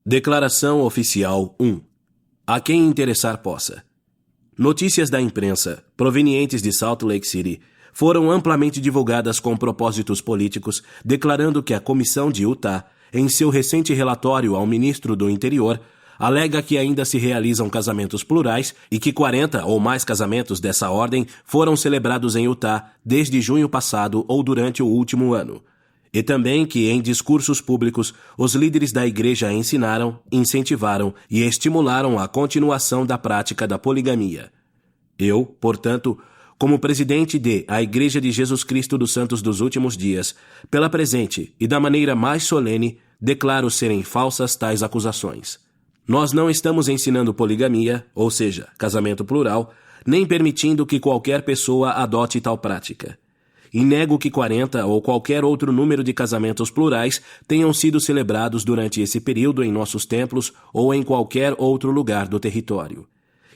Declaração Oficial 1. A quem interessar possa. Notícias da imprensa, provenientes de Salt Lake City, foram amplamente divulgadas com propósitos políticos, declarando que a Comissão de Utah, em seu recente relatório ao Ministro do Interior, alega que ainda se realizam casamentos plurais e que 40 ou mais casamentos dessa ordem foram celebrados em Utah desde junho passado ou durante o último ano. E também que, em discursos públicos, os líderes da igreja ensinaram, incentivaram e estimularam a continuação da prática da poligamia. Eu, portanto, como presidente a Igreja de Jesus Cristo dos Santos dos Últimos Dias, pela presente e da maneira mais solene, declaro serem falsas tais acusações. Nós não estamos ensinando poligamia, ou seja, casamento plural, nem permitindo que qualquer pessoa adote tal prática. E nego que 40 ou qualquer outro número de casamentos plurais tenham sido celebrados durante esse período em nossos templos ou em qualquer outro lugar do território.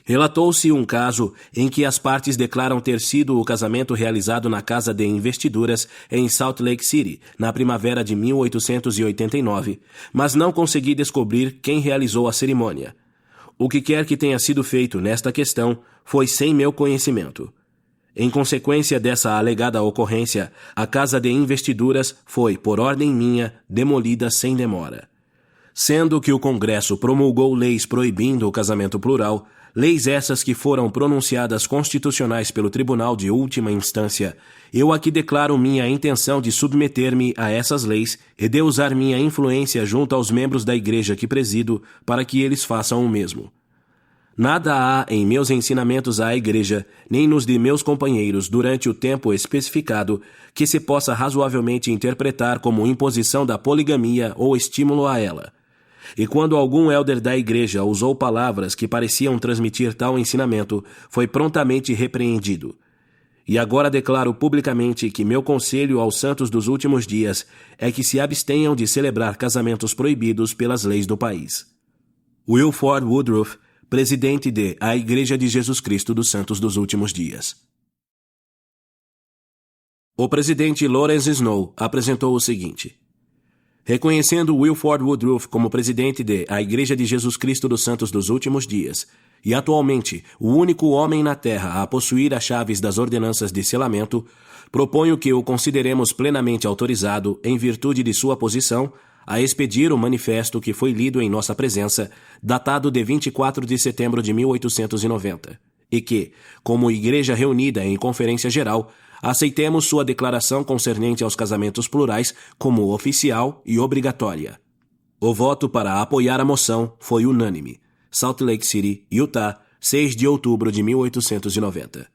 Relatou-se um caso em que as partes declaram ter sido o casamento realizado na Casa de Investiduras em Salt Lake City, na primavera de 1889, mas não consegui descobrir quem realizou a cerimônia. O que quer que tenha sido feito nesta questão foi sem meu conhecimento. Em consequência dessa alegada ocorrência, a Casa de Investiduras foi, por ordem minha, demolida sem demora. Sendo que o Congresso promulgou leis proibindo o casamento plural, leis essas que foram pronunciadas constitucionais pelo Tribunal de Última Instância, eu aqui declaro minha intenção de submeter-me a essas leis e de usar minha influência junto aos membros da igreja que presido para que eles façam o mesmo. Nada há em meus ensinamentos à igreja, nem nos de meus companheiros durante o tempo especificado, que se possa razoavelmente interpretar como imposição da poligamia ou estímulo a ela. E quando algum elder da igreja usou palavras que pareciam transmitir tal ensinamento, foi prontamente repreendido. E agora declaro publicamente que meu conselho aos santos dos últimos dias é que se abstenham de celebrar casamentos proibidos pelas leis do país. Wilford Woodruff, presidente a Igreja de Jesus Cristo dos Santos dos Últimos Dias. O presidente Lawrence Snow apresentou o seguinte: reconhecendo Wilford Woodruff como presidente a Igreja de Jesus Cristo dos Santos dos Últimos Dias, e atualmente o único homem na Terra a possuir as chaves das ordenanças de selamento, proponho que o consideremos plenamente autorizado, em virtude de sua posição, a expedir o manifesto que foi lido em nossa presença, datado de 24 de setembro de 1890, e que, como Igreja reunida em Conferência Geral, aceitemos sua declaração concernente aos casamentos plurais como oficial e obrigatória. O voto para apoiar a moção foi unânime. Salt Lake City, Utah, 6 de outubro de 1890.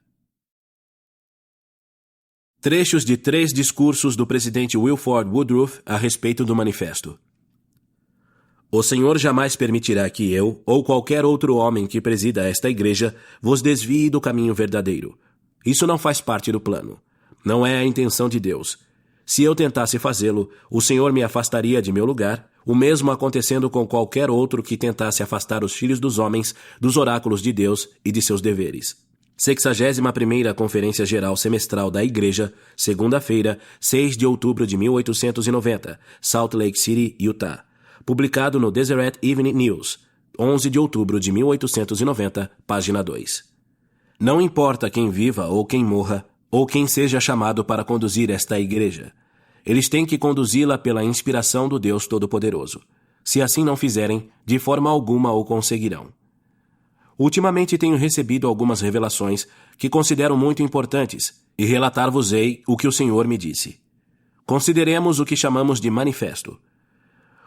Trechos de 3 discursos do presidente Wilford Woodruff a respeito do manifesto. O Senhor jamais permitirá que eu, ou qualquer outro homem que presida esta igreja, vos desvie do caminho verdadeiro. Isso não faz parte do plano. Não é a intenção de Deus. Se eu tentasse fazê-lo, o Senhor me afastaria de meu lugar, o mesmo acontecendo com qualquer outro que tentasse afastar os filhos dos homens dos oráculos de Deus e de seus deveres. 61ª Conferência Geral Semestral da Igreja, segunda-feira, 6 de outubro de 1890, Salt Lake City, Utah. Publicado no Deseret Evening News, 11 de outubro de 1890, página 2. Não importa quem viva ou quem morra, ou quem seja chamado para conduzir esta igreja. Eles têm que conduzi-la pela inspiração do Deus Todo-Poderoso. Se assim não fizerem, de forma alguma o conseguirão. Ultimamente tenho recebido algumas revelações que considero muito importantes, e relatar-vos-ei o que o Senhor me disse. Consideremos o que chamamos de manifesto.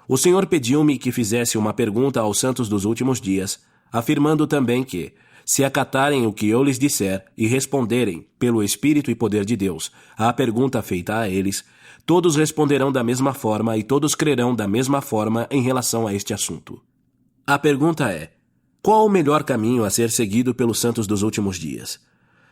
O Senhor pediu-me que fizesse uma pergunta aos santos dos últimos dias, afirmando também que, se acatarem o que eu lhes disser e responderem, pelo Espírito e poder de Deus, à pergunta feita a eles, todos responderão da mesma forma e todos crerão da mesma forma em relação a este assunto. A pergunta é: qual o melhor caminho a ser seguido pelos santos dos últimos dias?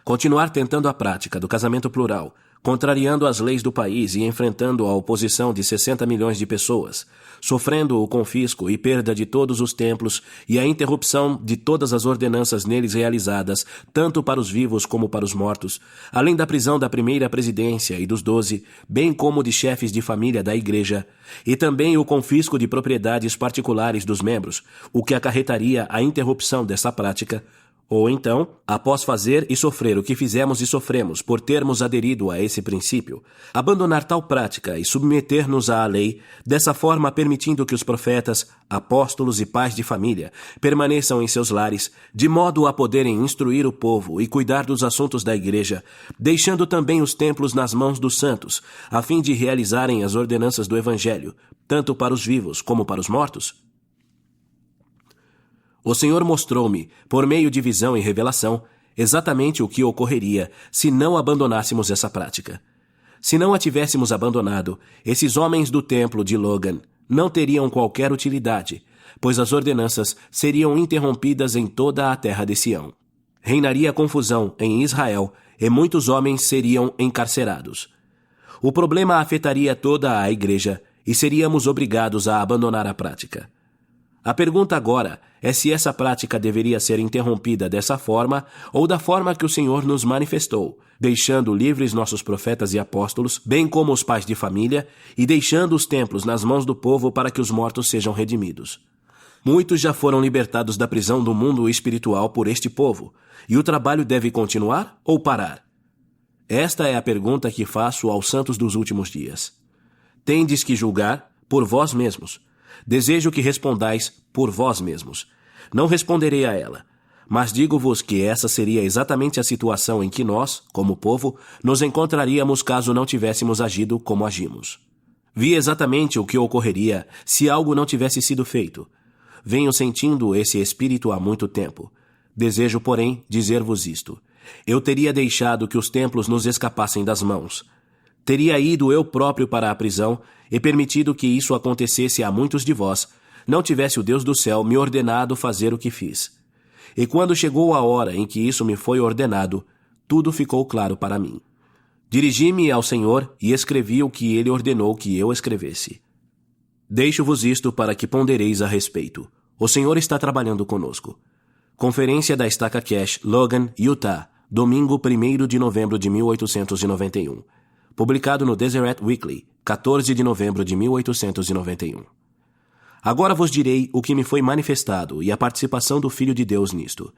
Continuar tentando a prática do casamento plural, contrariando as leis do país e enfrentando a oposição de 60 milhões de pessoas, sofrendo o confisco e perda de todos os templos e a interrupção de todas as ordenanças neles realizadas, tanto para os vivos como para os mortos, além da prisão da primeira presidência e dos 12, bem como de chefes de família da igreja, e também o confisco de propriedades particulares dos membros, o que acarretaria a interrupção dessa prática. Ou então, após fazer e sofrer o que fizemos e sofremos por termos aderido a esse princípio, abandonar tal prática e submeter-nos à lei, dessa forma permitindo que os profetas, apóstolos e pais de família permaneçam em seus lares, de modo a poderem instruir o povo e cuidar dos assuntos da igreja, deixando também os templos nas mãos dos santos, a fim de realizarem as ordenanças do Evangelho, tanto para os vivos como para os mortos? O Senhor mostrou-me, por meio de visão e revelação, exatamente o que ocorreria se não abandonássemos essa prática. Se não a tivéssemos abandonado, esses homens do templo de Logan não teriam qualquer utilidade, pois as ordenanças seriam interrompidas em toda a terra de Sião. Reinaria confusão em Israel e muitos homens seriam encarcerados. O problema afetaria toda a igreja e seríamos obrigados a abandonar a prática. A pergunta agora é se essa prática deveria ser interrompida dessa forma ou da forma que o Senhor nos manifestou, deixando livres nossos profetas e apóstolos, bem como os pais de família, e deixando os templos nas mãos do povo para que os mortos sejam redimidos. Muitos já foram libertados da prisão do mundo espiritual por este povo, e o trabalho deve continuar ou parar? Esta é a pergunta que faço aos santos dos últimos dias. Tendes que julgar por vós mesmos. Desejo que respondais por vós mesmos. Não responderei a ela, mas digo-vos que essa seria exatamente a situação em que nós, como povo, nos encontraríamos caso não tivéssemos agido como agimos. Vi exatamente o que ocorreria se algo não tivesse sido feito. Venho sentindo esse espírito há muito tempo. Desejo, porém, dizer-vos isto. Eu teria deixado que os templos nos escapassem das mãos. Teria ido eu próprio para a prisão e permitido que isso acontecesse a muitos de vós, não tivesse o Deus do céu me ordenado fazer o que fiz. E quando chegou a hora em que isso me foi ordenado, tudo ficou claro para mim. Dirigi-me ao Senhor e escrevi o que Ele ordenou que eu escrevesse. Deixo-vos isto para que pondereis a respeito. O Senhor está trabalhando conosco. Conferência da Estaca Cash, Logan, Utah, domingo 1º de novembro de 1891. Publicado no Deseret Weekly, 14 de novembro de 1891. Agora vos direi o que me foi manifestado e a participação do Filho de Deus nisto.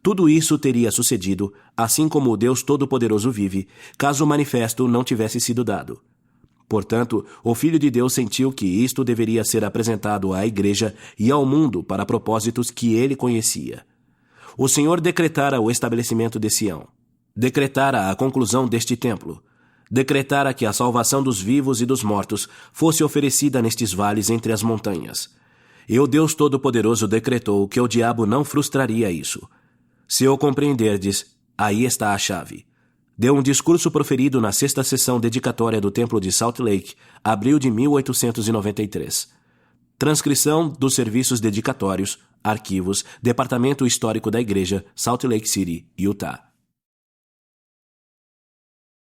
Tudo isso teria sucedido, assim como o Deus Todo-Poderoso vive, caso o manifesto não tivesse sido dado. Portanto, o Filho de Deus sentiu que isto deveria ser apresentado à Igreja e ao mundo para propósitos que ele conhecia. O Senhor decretara o estabelecimento de Sião. Decretara a conclusão deste templo. Decretara que a salvação dos vivos e dos mortos fosse oferecida nestes vales entre as montanhas. E o Deus Todo-Poderoso decretou que o diabo não frustraria isso. Se o compreenderdes, aí está a chave. Deu um discurso proferido na 6ª sessão dedicatória do Templo de Salt Lake, abril de 1893. Transcrição dos serviços dedicatórios, arquivos, Departamento Histórico da Igreja, Salt Lake City, Utah.